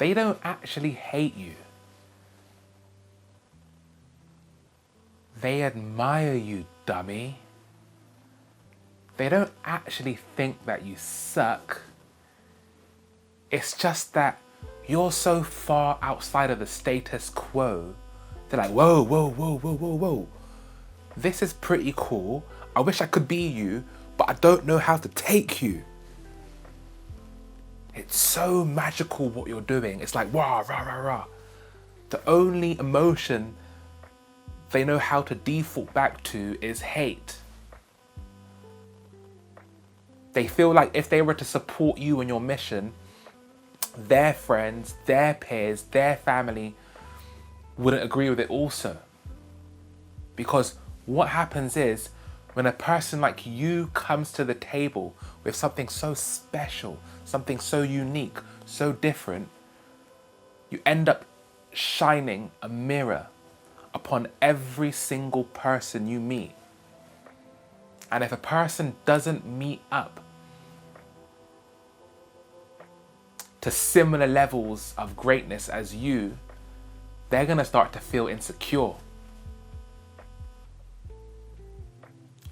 they don't actually hate you. They admire you, dummy. They don't actually think that you suck. It's just that you're so far outside of the status quo. They're like, whoa, whoa, whoa, whoa, whoa, whoa. This is pretty cool. I wish I could be you, but I don't know how to take you. It's so magical what you're doing. It's like, rah, rah, rah, rah. The only emotion they know how to default back to is hate. They feel like if they were to support you in your mission, their friends, their peers, their family wouldn't agree with it also. Because what happens is, when a person like you comes to the table with something so special, something so unique, so different, you end up shining a mirror upon every single person you meet. And if a person doesn't meet up to similar levels of greatness as you, they're gonna start to feel insecure.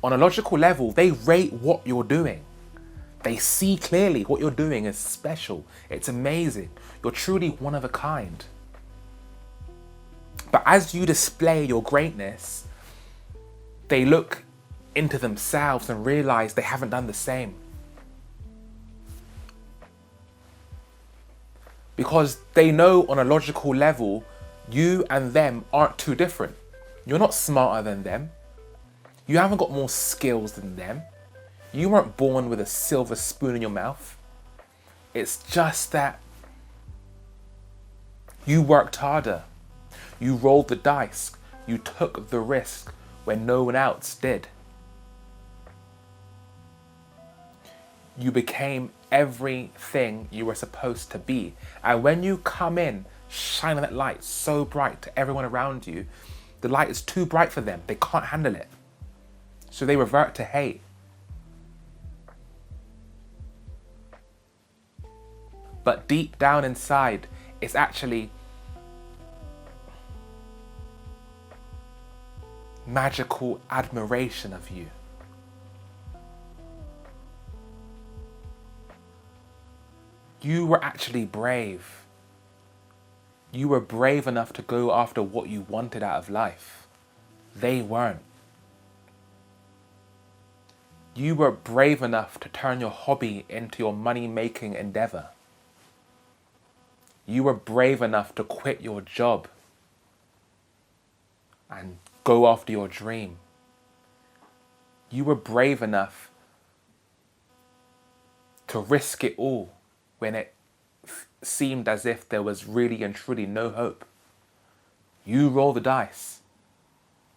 On a logical level, they rate what you're doing. They see clearly what you're doing is special. It's amazing. You're truly one of a kind. But as you display your greatness, they look into themselves and realize they haven't done the same. Because they know on a logical level, you and them aren't too different. You're not smarter than them. You haven't got more skills than them. You weren't born with a silver spoon in your mouth. It's just that you worked harder. You rolled the dice. You took the risk when no one else did. You became everything you were supposed to be. And when you come in, shining that light so bright to everyone around you, the light is too bright for them. They can't handle it. So they revert to hate. But deep down inside, it's actually magical admiration of you. You were actually brave. You were brave enough to go after what you wanted out of life. They weren't. You were brave enough to turn your hobby into your money-making endeavor. You were brave enough to quit your job and go after your dream. You were brave enough to risk it all when it seemed as if there was really and truly no hope. You roll the dice.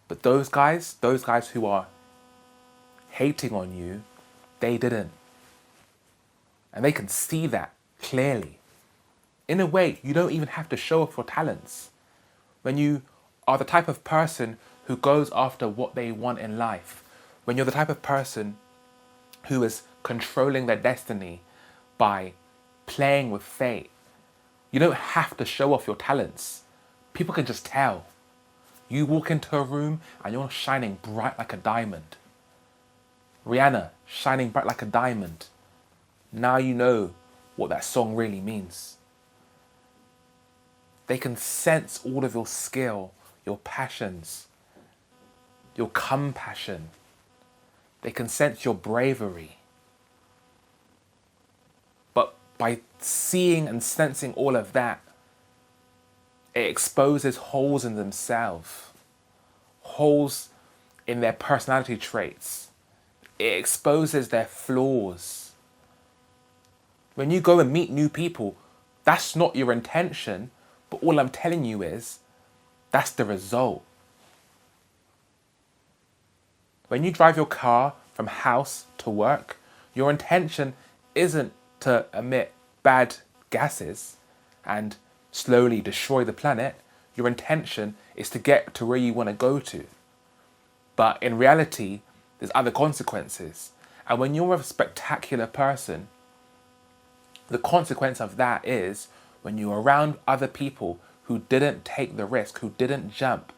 But those guys who are hating on you, they didn't. And they can see that clearly. In a way, you don't even have to show off your talents. When you are the type of person who goes after what they want in life, when you're the type of person who is controlling their destiny by playing with fate, you don't have to show off your talents. People can just tell. You walk into a room and you're shining bright like a diamond. Rihanna, shining bright like a diamond. Now you know what that song really means. They can sense all of your skill, your passions, your compassion. They can sense your bravery. But by seeing and sensing all of that, it exposes holes in themselves, holes in their personality traits. It exposes their flaws. When you go and meet new people, that's not your intention, but all I'm telling you is, that's the result. When you drive your car from house to work, your intention isn't to emit bad gases and slowly destroy the planet. Your intention is to get to where you want to go to. But in reality, there's other consequences. And when you're a spectacular person, the consequence of that is when you're around other people who didn't take the risk, who didn't jump,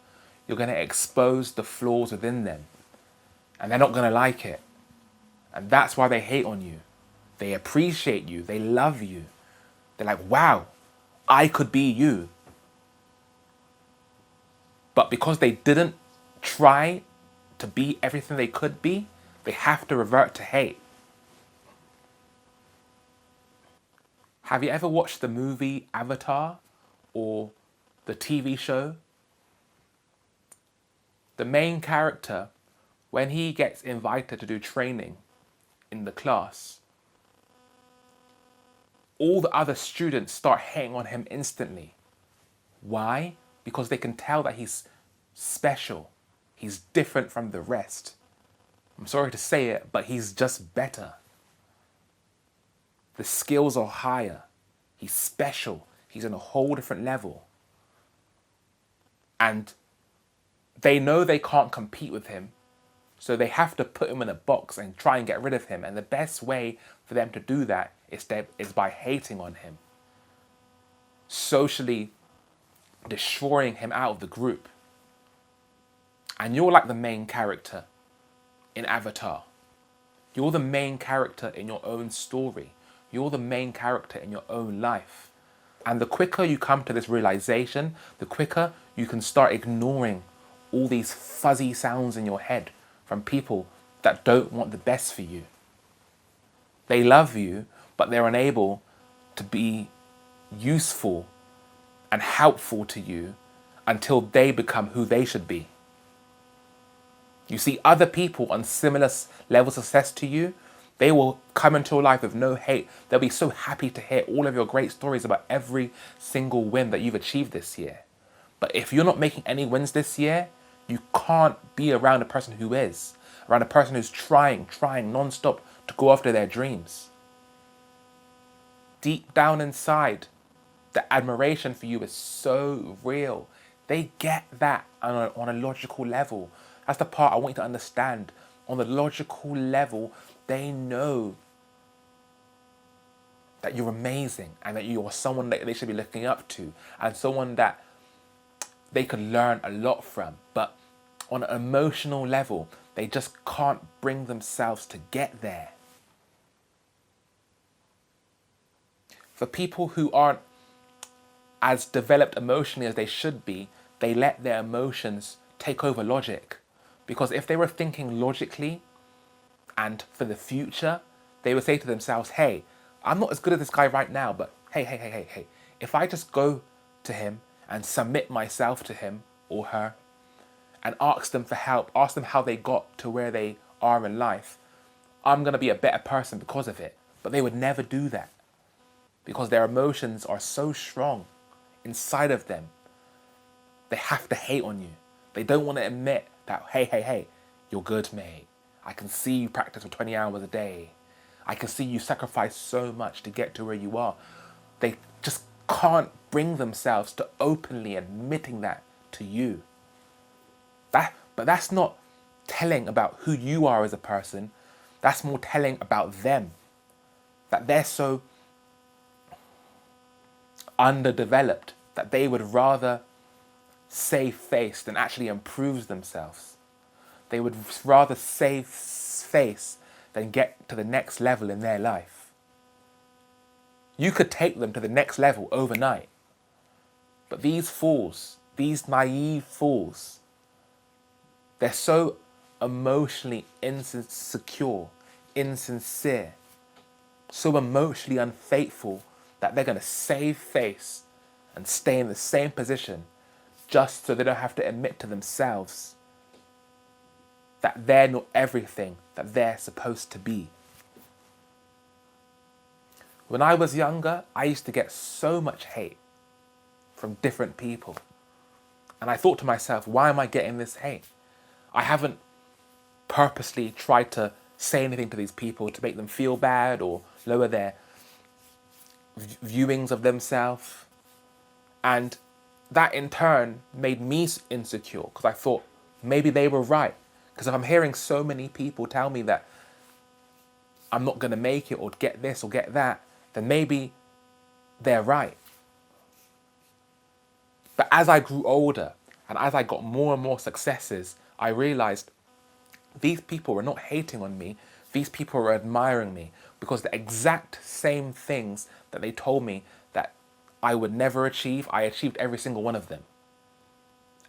you're going to expose the flaws within them. And they're not going to like it. And that's why they hate on you. They appreciate you. They love you. They're like, wow, I could be you. But because they didn't try to be everything they could be, they have to revert to hate. Have you ever watched the movie Avatar or the TV show? The main character, when he gets invited to do training in the class, all the other students start hating on him instantly. Why? Because they can tell that he's special. He's different from the rest. I'm sorry to say it, but he's just better. The skills are higher. He's special. He's on a whole different level. And they know they can't compete with him, so they have to put him in a box and try and get rid of him. And the best way for them to do that is by hating on him, socially destroying him out of the group. And you're like the main character in Avatar. You're the main character in your own story. You're the main character in your own life. And the quicker you come to this realization, the quicker you can start ignoring all these fuzzy sounds in your head from people that don't want the best for you. They love you, but they're unable to be useful and helpful to you until they become who they should be. You see, other people on similar levels of success to you, they will come into your life with no hate. They'll be so happy to hear all of your great stories about every single win that you've achieved this year. But if you're not making any wins this year, you can't be around a person who is, around a person who's trying non-stop to go after their dreams. Deep down inside, the admiration for you is so real. They get that on a logical level. That's the part I want you to understand. On the logical level, they know that you're amazing and that you are someone that they should be looking up to and someone that they could learn a lot from. But on an emotional level, they just can't bring themselves to get there. For people who aren't as developed emotionally as they should be, they let their emotions take over logic. Because if they were thinking logically and for the future, they would say to themselves, hey, I'm not as good as this guy right now, but hey, if I just go to him and submit myself to him or her and ask them for help, ask them how they got to where they are in life, I'm going to be a better person because of it. But they would never do that because their emotions are so strong inside of them. They have to hate on you. They don't want to admit that, hey, you're good, mate. I can see you practice for 20 hours a day. I can see you sacrifice so much to get to where you are. They just can't bring themselves to openly admitting that to you. But that's not telling about who you are as a person. That's more telling about them. That they're so underdeveloped that they would rather save face than actually improve themselves. They would rather save face than get to the next level in their life. You could take them to the next level overnight. But these fools, these naive fools, they're so emotionally insecure, insincere, so emotionally unfaithful that they're going to save face and stay in the same position just so they don't have to admit to themselves that they're not everything that they're supposed to be. When I was younger, I used to get so much hate from different people. And I thought to myself, why am I getting this hate? I haven't purposely tried to say anything to these people to make them feel bad or lower their viewings of themselves. And that in turn made me insecure because I thought maybe they were right. Because if I'm hearing so many people tell me that I'm not going to make it or get this or get that, then maybe they're right. as I grew older and as I got more and more successes, I realized these people were not hating on me. These people were admiring me because the exact same things that they told me that I would never achieve, I achieved every single one of them.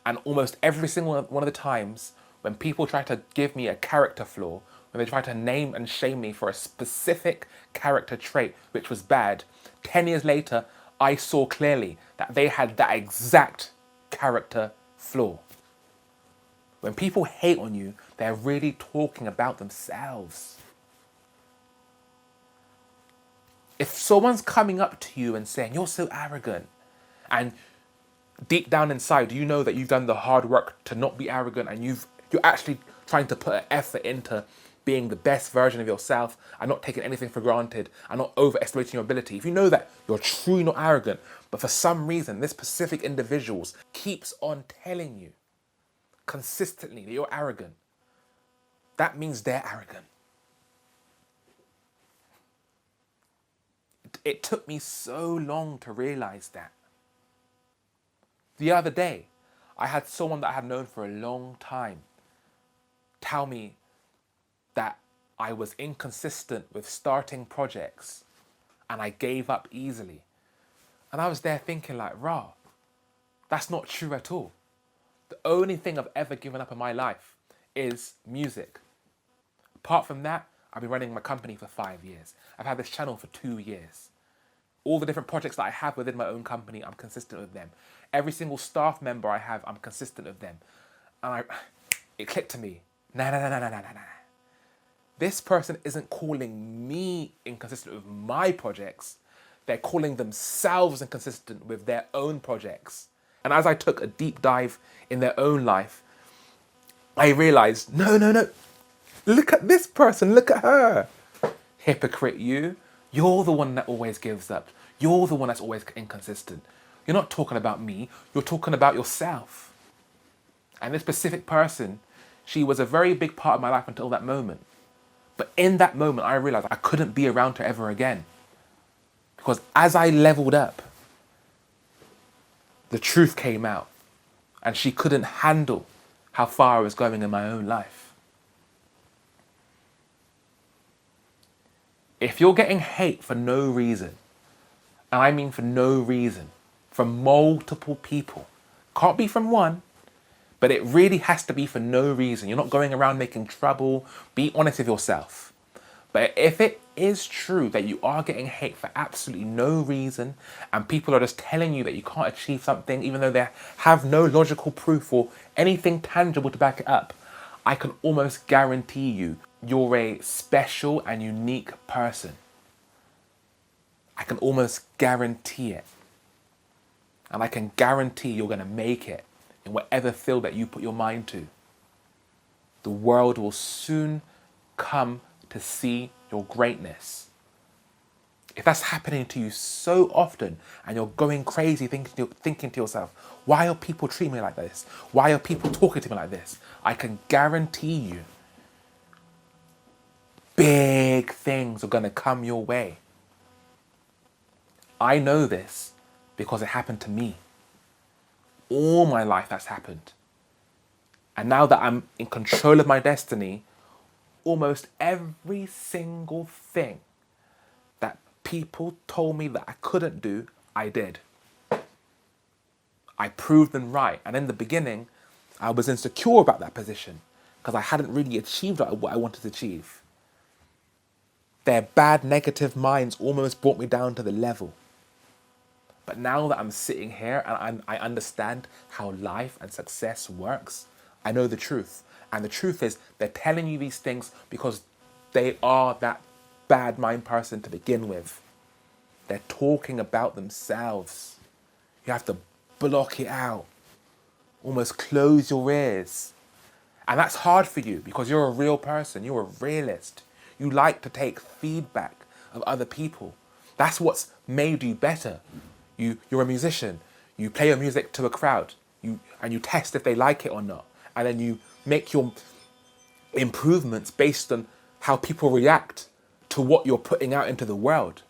And almost every single one of the times when people try to give me a character flaw, when they try to name and shame me for a specific character trait which was bad, 10 years later, I saw clearly that they had that exact character flaw. When people hate on you, they're really talking about themselves. If someone's coming up to you and saying, you're so arrogant, and deep down inside, you know that you've done the hard work to not be arrogant and you're actually trying to put an effort into being the best version of yourself and not taking anything for granted and not overestimating your ability. If you know that you're truly not arrogant, but for some reason, this specific individual keeps on telling you consistently that you're arrogant, that means they're arrogant. It took me so long to realize that. The other day, I had someone that I had known for a long time tell me that I was inconsistent with starting projects and I gave up easily. And I was there thinking like, rah, that's not true at all. The only thing I've ever given up in my life is music. Apart from that, I've been running my company for 5 years. I've had this channel for 2 years. All the different projects that I have within my own company, I'm consistent with them. Every single staff member I have, I'm consistent with them. And it clicked to me. Nah. This person isn't calling me inconsistent with my projects. They're calling themselves inconsistent with their own projects. And as I took a deep dive in their own life, I realized, no. Look at this person, look at her. Hypocrite you. You're the one that always gives up. You're the one that's always inconsistent. You're not talking about me, you're talking about yourself. And this specific person, she was a very big part of my life until that moment. But in that moment, I realized I couldn't be around her ever again. Because as I leveled up, the truth came out. And she couldn't handle how far I was going in my own life. If you're getting hate for no reason, and I mean for no reason, from multiple people, can't be from one, but it really has to be for no reason. You're not going around making trouble. Be honest with yourself. But if it is true that you are getting hate for absolutely no reason, and people are just telling you that you can't achieve something, even though they have no logical proof or anything tangible to back it up, I can almost guarantee you're a special and unique person. I can almost guarantee it. And I can guarantee you're going to make it in whatever field that you put your mind to. The world will soon come to see your greatness. If that's happening to you so often and you're going crazy thinking to yourself, why are people treating me like this? Why are people talking to me like this? I can guarantee you big things are going to come your way. I know this because it happened to me. All my life that's happened. And now that I'm in control of my destiny, almost every single thing that people told me that I couldn't do, I did. I proved them right. And in the beginning, I was insecure about that position because I hadn't really achieved what I wanted to achieve. Their bad negative minds almost brought me down to the level. But now that I'm sitting here and I understand how life and success works, I know the truth. And the truth is they're telling you these things because they are that bad mind person to begin with. They're talking about themselves. You have to block it out. Almost close your ears. And that's hard for you because you're a real person. You're a realist. You like to take feedback of other people. That's what's made you better. You're a musician. You play your music to a crowd. And you test if they like it or not. And then you make your improvements based on how people react to what you're putting out into the world.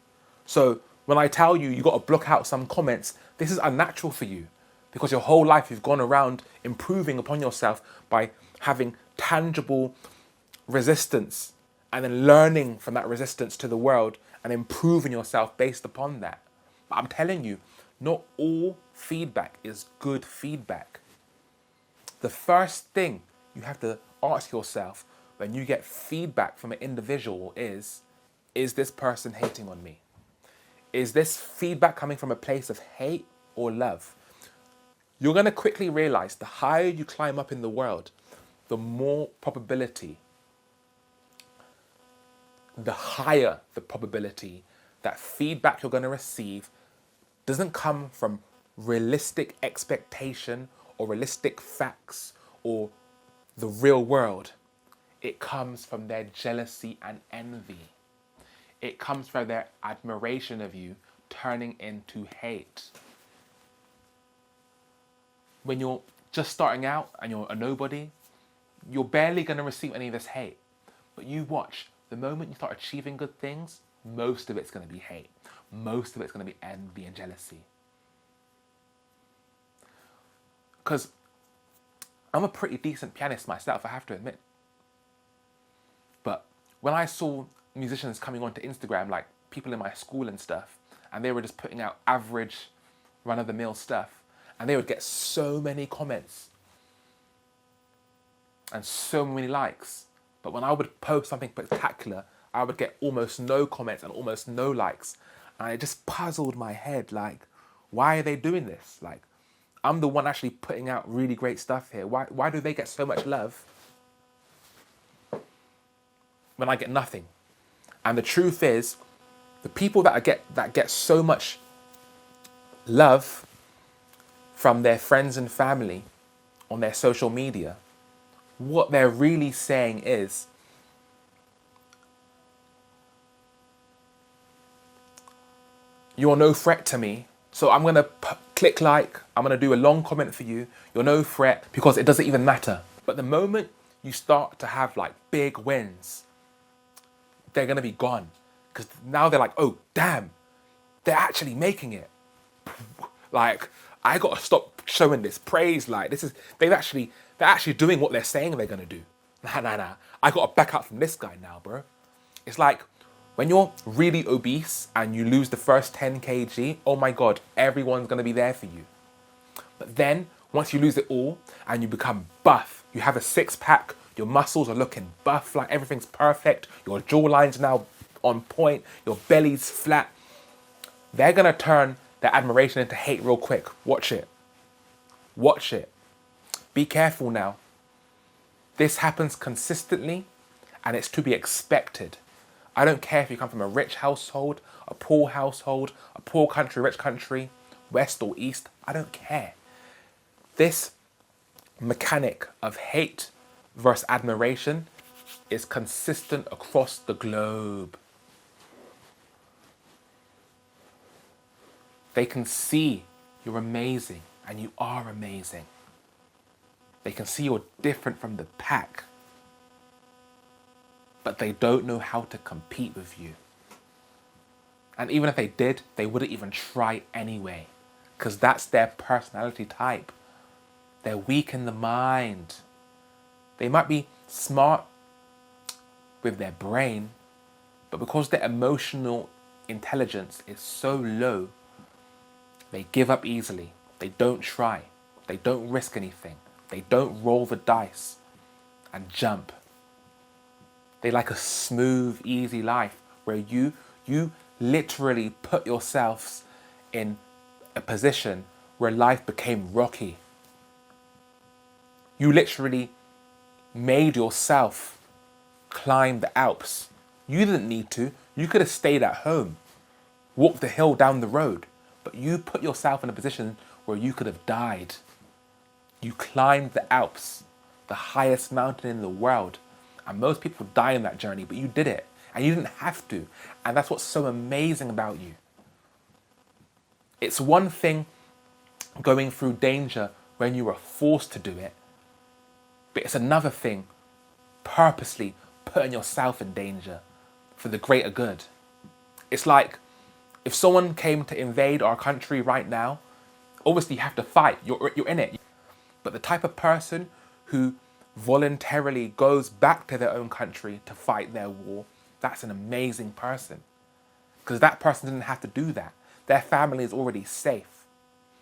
So when I tell you got to block out some comments, this is unnatural for you Because your whole life you've gone around improving upon yourself by having tangible resistance and then learning from that resistance to the world and improving yourself based upon that. But I'm telling you, not all feedback is good feedback. The first thing you have to ask yourself when you get feedback from an individual is this person hating on me? Is this feedback coming from a place of hate or love? You're going to quickly realize the higher you climb up in the world, the more probability, the higher the probability that feedback you're going to receive doesn't come from realistic expectation or realistic facts or the real world. It comes from their jealousy and envy. It comes from their admiration of you turning into hate. When you're just starting out and you're a nobody, you're barely going to receive any of this hate. But you watch, the moment you start achieving good things, most of it's going to be hate. Most of it's going to be envy and jealousy. Because I'm a pretty decent pianist myself, I have to admit. But when I saw musicians coming onto Instagram, like people in my school and stuff, and they were just putting out average, run-of-the-mill stuff, and they would get so many comments and so many likes. But when I would post something spectacular, I would get almost no comments and almost no likes. And it just puzzled my head, like, why are they doing this? Like, I'm the one actually putting out really great stuff here. Why do they get so much love when I get nothing? And the truth is, the people that get so much love from their friends and family on their social media, what they're really saying is, you're no threat to me, so I'm going to click like, I'm going to do a long comment for you, you're no threat, because it doesn't even matter. But the moment you start to have like big wins, they're going to be gone. Because now they're like, oh, damn, they're actually making it. Like, I got to stop showing this praise. Like, they're actually doing what they're saying they're going to do. Nah. I got to back up from this guy now, bro. It's like, when you're really obese and you lose the first 10 kg, oh my God, everyone's going to be there for you. But then, once you lose it all and you become buff, you have a six-pack, your muscles are looking buff, like everything's perfect, your jawline's now on point, your belly's flat, they're going to turn their admiration into hate real quick. Watch it. Watch it. Be careful now. This happens consistently and it's to be expected. I don't care if you come from a rich household, a poor country, rich country, west or east, I don't care. This mechanic of hate versus admiration is consistent across the globe. They can see you're amazing and you are amazing. They can see you're different from the pack. But they don't know how to compete with you. And even if they did, they wouldn't even try anyway. Because that's their personality type. They're weak in the mind. They might be smart with their brain, but because their emotional intelligence is so low, they give up easily. They don't try. They don't risk anything. They don't roll the dice and jump. They like a smooth, easy life where you literally put yourselves in a position where life became rocky. You literally made yourself climb the Alps. You didn't need to. You could have stayed at home, walked the hill down the road, but you put yourself in a position where you could have died. You climbed the Alps, the highest mountain in the world. And most people die in that journey, but you did it. And you didn't have to. And that's what's so amazing about you. It's one thing going through danger when you were forced to do it. But it's another thing purposely putting yourself in danger for the greater good. It's like if someone came to invade our country right now, Obviously, you have to fight. You're in it. But the type of person who voluntarily goes back to their own country to fight their war, that's an amazing person. Because that person didn't have to do that. Their family is already safe.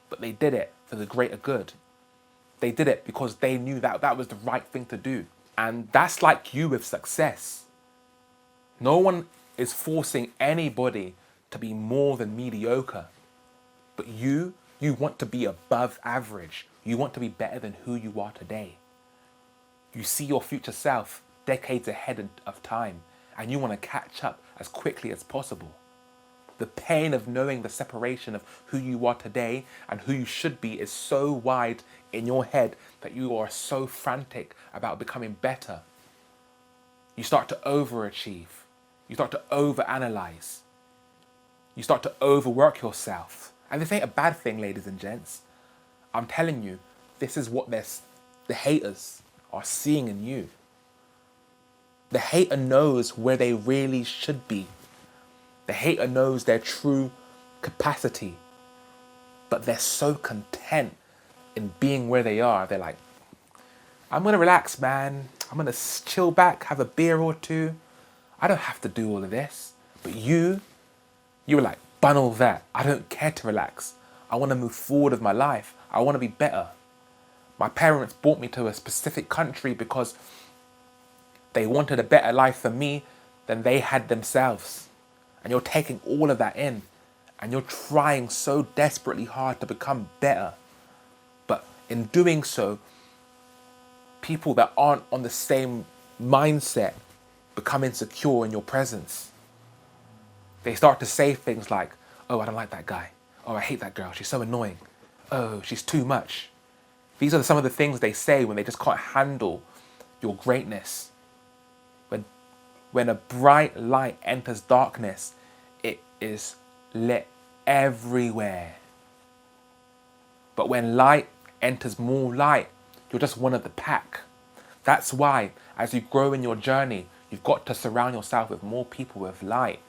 But they did it for the greater good. They did it because they knew that that was the right thing to do. And that's like you with success. No one is forcing anybody to be more than mediocre. But you want to be above average. You want to be better than who you are today. You see your future self decades ahead of time, and you want to catch up as quickly as possible. The pain of knowing the separation of who you are today and who you should be is so wide in your head that you are so frantic about becoming better. You start to overachieve. You start to overanalyze. You start to overwork yourself. And this ain't a bad thing, ladies and gents. I'm telling you, this is what the haters are seeing in you. The hater knows where they really should be. The hater knows their true capacity. But they're so content in being where they are. They're like, I'm going to relax, man. I'm going to chill back, have a beer or two. I don't have to do all of this. But you were like, bun all that. I don't care to relax. I want to move forward with my life. I want to be better. My parents brought me to a specific country because they wanted a better life for me than they had themselves. And you're taking all of that in. And you're trying so desperately hard to become better. But in doing so, people that aren't on the same mindset become insecure in your presence. They start to say things like, oh, I don't like that guy. Oh, I hate that girl. She's so annoying. Oh, she's too much. These are some of the things they say when they just can't handle your greatness. When a bright light enters darkness, it is lit everywhere. But when light enters more light, you're just one of the pack. That's why, as you grow in your journey, you've got to surround yourself with more people with light.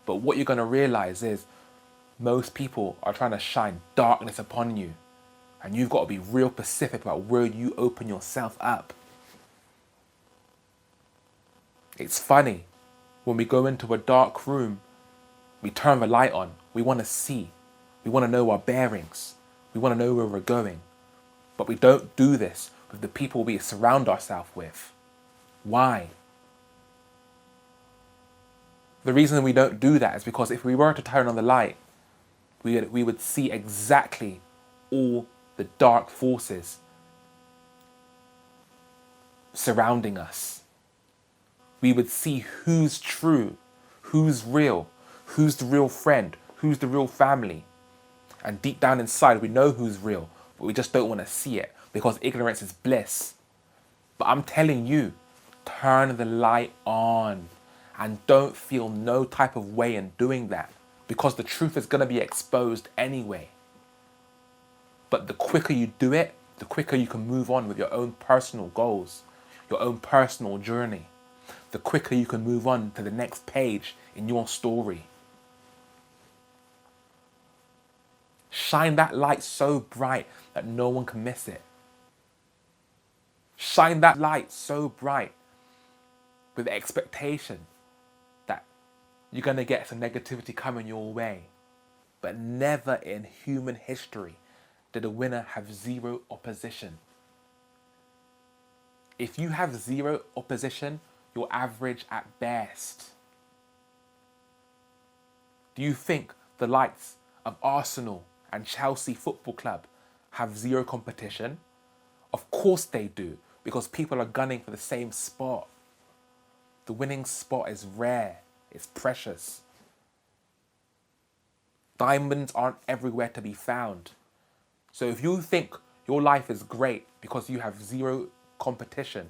But what you're going to realize is most people are trying to shine darkness upon you. And you've got to be real specific about where you open yourself up. It's funny. When we go into a dark room, we turn the light on. We want to see. We want to know our bearings. We want to know where we're going. But we don't do this with the people we surround ourselves with. Why? The reason we don't do that is because if we were to turn on the light, we would see exactly all the dark forces surrounding us. We would see who's true, who's real, who's the real friend, who's the real family. And deep down inside, we know who's real, but we just don't want to see it because ignorance is bliss. But I'm telling you, turn the light on and don't feel no type of way in doing that because the truth is going to be exposed anyway. But the quicker you do it, the quicker you can move on with your own personal goals, your own personal journey. The quicker you can move on to the next page in your story. Shine that light so bright that no one can miss it. Shine that light so bright with the expectation that you're going to get some negativity coming your way. But never in human history did a winner have zero opposition. If you have zero opposition, you're average at best. Do you think the likes of Arsenal and Chelsea Football Club have zero competition? Of course they do, because people are gunning for the same spot. The winning spot is rare, it's precious. Diamonds aren't everywhere to be found. So if you think your life is great because you have zero competition,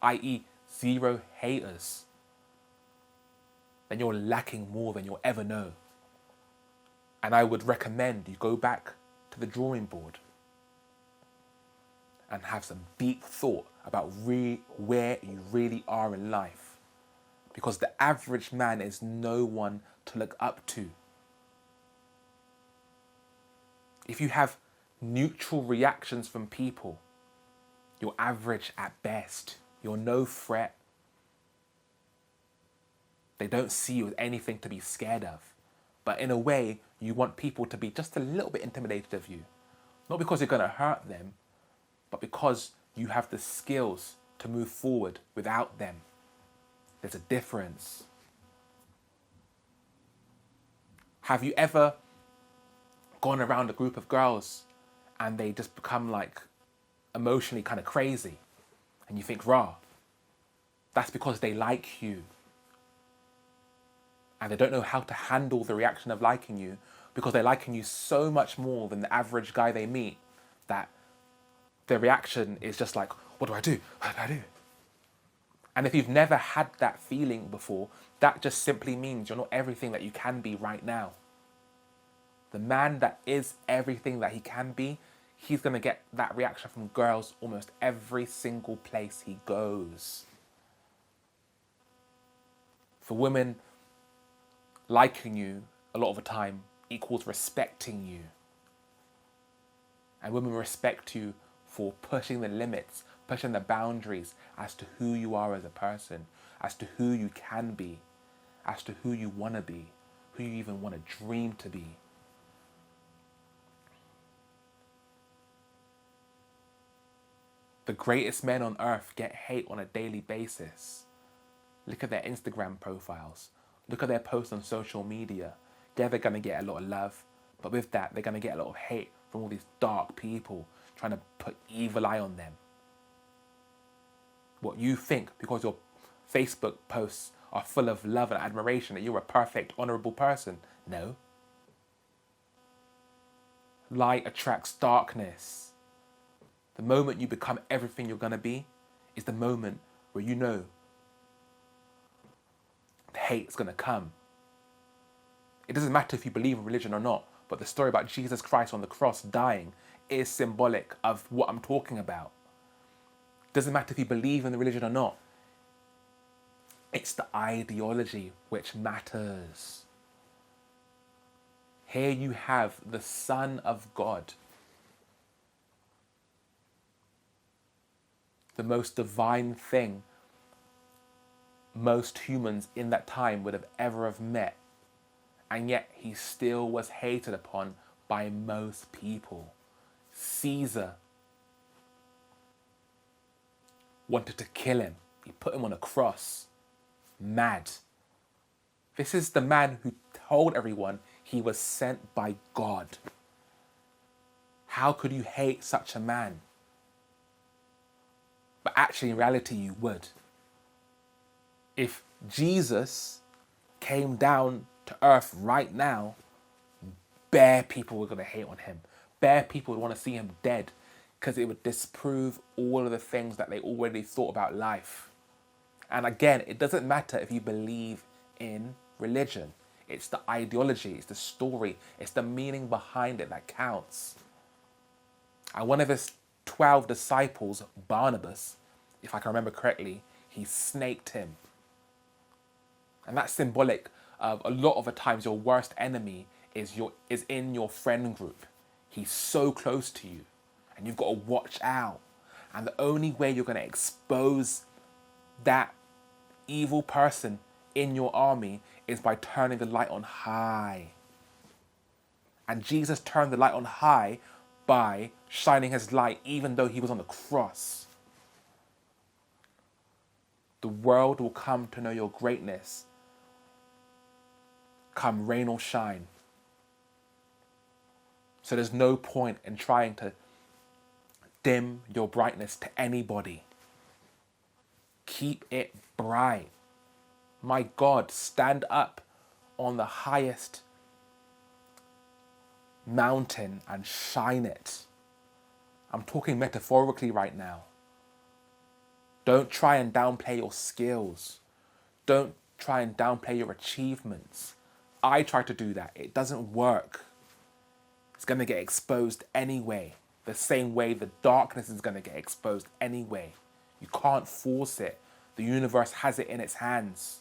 i.e. zero haters, then you're lacking more than you'll ever know. And I would recommend you go back to the drawing board and have some deep thought about where you really are in life. Because the average man is no one to look up to. If you have neutral reactions from people, you're average at best. You're no threat. They don't see you as anything to be scared of. But in a way, you want people to be just a little bit intimidated of you. Not because you're going to hurt them, but because you have the skills to move forward without them. There's a difference. Have you ever gone around a group of girls and they just become like emotionally kind of crazy and you think, rah, that's because they like you. And they don't know how to handle the reaction of liking you because they're liking you so much more than the average guy they meet that their reaction is just like, what do I do? What do I do? And if you've never had that feeling before, that just simply means you're not everything that you can be right now. The man that is everything that he can be, he's going to get that reaction from girls almost every single place he goes. For women, liking you a lot of the time equals respecting you. And women respect you for pushing the limits, pushing the boundaries as to who you are as a person, as to who you can be, as to who you want to be, who you even want to dream to be. The greatest men on earth get hate on a daily basis. Look at their Instagram profiles. Look at their posts on social media. Yeah, they're going to get a lot of love, but with that, they're going to get a lot of hate from all these dark people trying to put evil eye on them. What you think, because your Facebook posts are full of love and admiration, that you're a perfect, honourable person. No. Light attracts darkness. The moment you become everything you're going to be is the moment where you know the hate is going to come. It doesn't matter if you believe in religion or not, but the story about Jesus Christ on the cross dying is symbolic of what I'm talking about. It doesn't matter if you believe in the religion or not. It's the ideology which matters. Here you have the Son of God, the most divine thing most humans in that time would have ever have met. And yet he still was hated upon by most people. Caesar wanted to kill him. He put him on a cross. Mad. This is the man who told everyone he was sent by God. How could you hate such a man? But actually, in reality, you would. If Jesus came down to earth right now, bare people were going to hate on him. Bare people would want to see him dead because it would disprove all of the things that they already thought about life. And again, it doesn't matter if you believe in religion. It's the ideology, it's the story, it's the meaning behind it that counts. And one of his 12 disciples, Barnabas, if I can remember correctly, he snaked him. And that's symbolic of a lot of the times your worst enemy is in your friend group. He's so close to you and you've got to watch out. And the only way you're going to expose that evil person in your army is by turning the light on high. And Jesus turned the light on high by shining his light even though he was on the cross. The world will come to know your greatness, come rain or shine. So there's no point in trying to dim your brightness to anybody. Keep it bright. My God, stand up on the highest mountain and shine it. I'm talking metaphorically right now. Don't try and downplay your skills. Don't try and downplay your achievements. I try to do that. It doesn't work. It's going to get exposed anyway. The same way the darkness is going to get exposed anyway. You can't force it. The universe has it in its hands.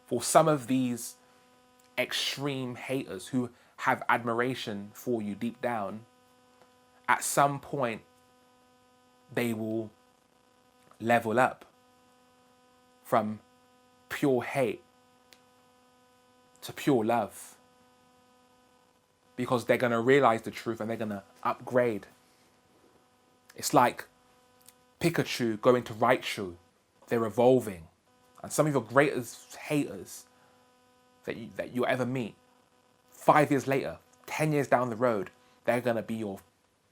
for some of these extreme haters who have admiration for you deep down, at some point they will level up from pure hate to pure love, because they're going to realize the truth and they're going to upgrade. It's like Pikachu going to Raichu. They're evolving. And some of your greatest haters that you'll ever meet, 5 years later, 10 years down the road, they're going to be your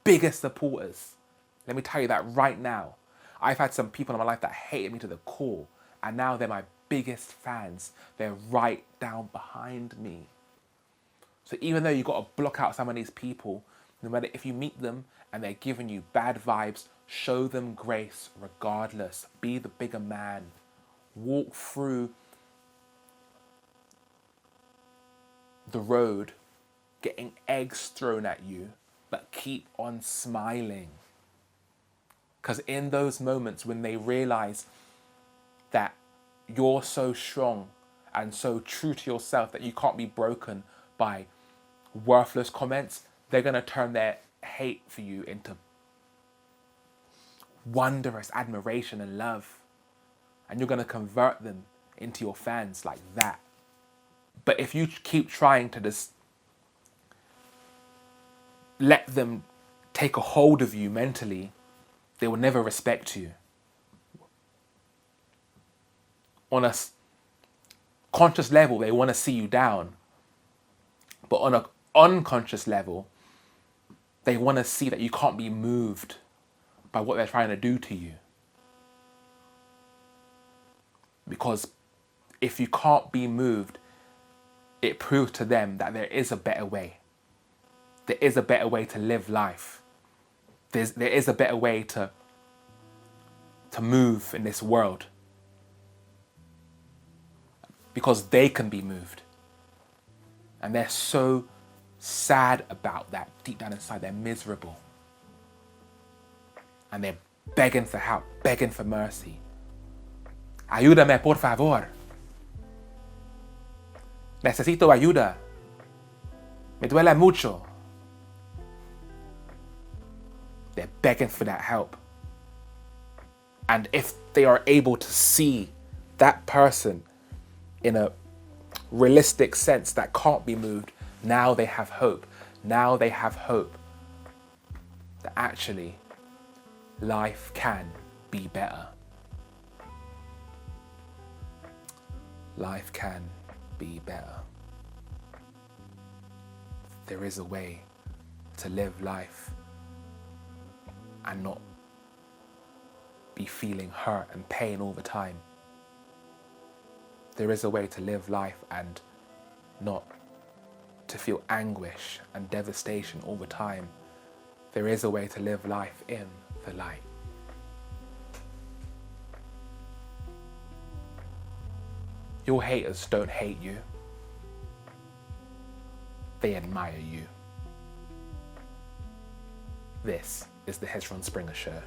biggest supporters. Let me tell you that right now. I've had some people in my life that hated me to the core, and now they're my biggest fans. They're right down behind me. So even though you've got to block out some of these people, no matter if you meet them and they're giving you bad vibes, show them grace regardless. Be the bigger man. Walk through the road getting eggs thrown at you, but keep on smiling. Because in those moments when they realize that you're so strong and so true to yourself that you can't be broken by worthless comments, they're going to turn their hate for you into wondrous admiration and love. And you're going to convert them into your fans like that. But if you keep trying to just let them take a hold of you mentally, they will never respect you. On a conscious level, they want to see you down. But on an unconscious level, they want to see that you can't be moved by what they're trying to do to you. Because if you can't be moved, it proves to them that there is a better way. There is a better way to live life. There is a better way to move in this world. Because they can be moved. And they're so sad about that. Deep down inside, they're miserable. And they're begging for help, begging for mercy. Ayúdame, por favor. Necesito ayuda. Me duele mucho. They're begging for that help. And if they are able to see that person in a realistic sense that can't be moved, now they have hope. Now they have hope that actually life can be better. Life can be better. There is a way to live life and not be feeling hurt and pain all the time. There is a way to live life and not to feel anguish and devastation all the time. There is a way to live life in the light. Your haters don't hate you. They admire you. This is the Hezron Springer Show.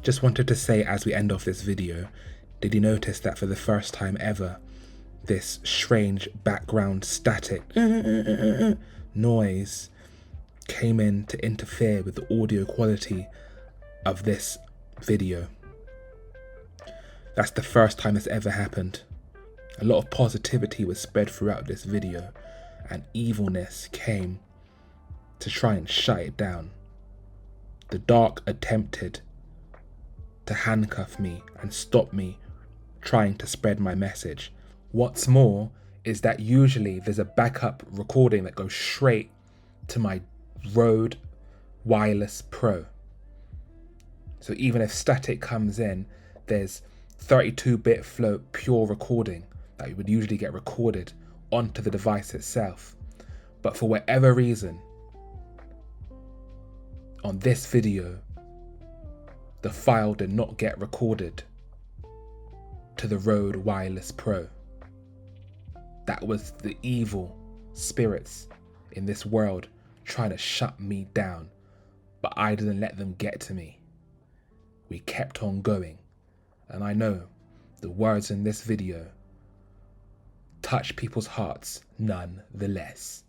Just wanted to say as we end off this video, did you notice that for the first time ever, this strange background static noise came in to interfere with the audio quality of this video? That's the first time this ever happened. A lot of positivity was spread throughout this video, and evilness came to try and shut it down. The dark attempted to handcuff me and stop me trying to spread my message. What's more is that usually there's a backup recording that goes straight to my Rode Wireless Pro. So even if static comes in, there's 32-bit float pure recording that you would usually get recorded onto the device itself. But for whatever reason, on this video, the file did not get recorded to the Rode Wireless Pro. That was the evil spirits in this world trying to shut me down, but I didn't let them get to me. We kept on going, and I know the words in this video touch people's hearts nonetheless.